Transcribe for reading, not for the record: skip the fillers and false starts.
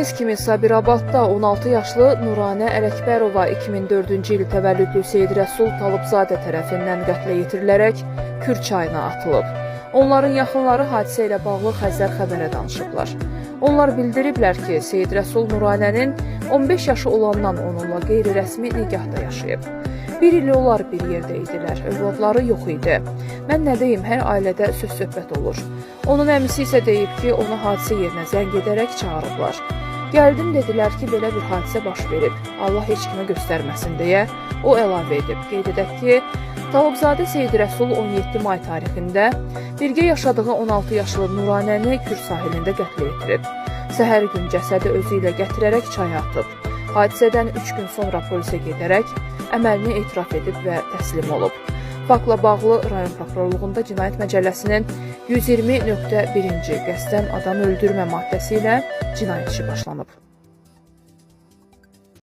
Bildiyiniz kimi Sabirabadda 16 yaşlı Nuranə Ələkbərova 2004-cü il təvəllüdlü Seyid Rəsul Talıbzadə tərəfindən qətlə yetirilərək Kür çayına atılıb. Onların yaxınları hadisə ilə bağlı Xəzər xəbərə danışıblar. Onlar bildiriblər ki, Seyid Rəsul Nuranənin 15 yaşı olandan onunla qeyri-rəsmi nikahda yaşayıb. Bir ili onlar bir yerdə idilər, övladları yox idi. Mən nə deyim, hər ailədə söz-söhbət olur. Onun əmisi isə deyib ki, onu hadisə yerinə zəng edərək çağırıblar. Gəldim, dedilər ki, belə bir hadisə baş verib, Allah heç kimə göstərməsin deyə o əlavə edib. Qeyd edək ki, Talıbzadə Seyid Rəsul 17 may tarixində birgə yaşadığı 16 yaşlı Nuranəni Kür sahilində qətlə yetirib. Səhər gün cəsədi özü ilə gətirərək çaya atıb. Hadisədən 3 gün sonra polisə gedərək əməlini etiraf edib və təslim olub. Faktla bağlı rayon prokurorluğunda Cinayət Məcəlləsinin 120.1-ci qəsdən adam öldürmə maddəsi ilə cinayət işi başlanıb.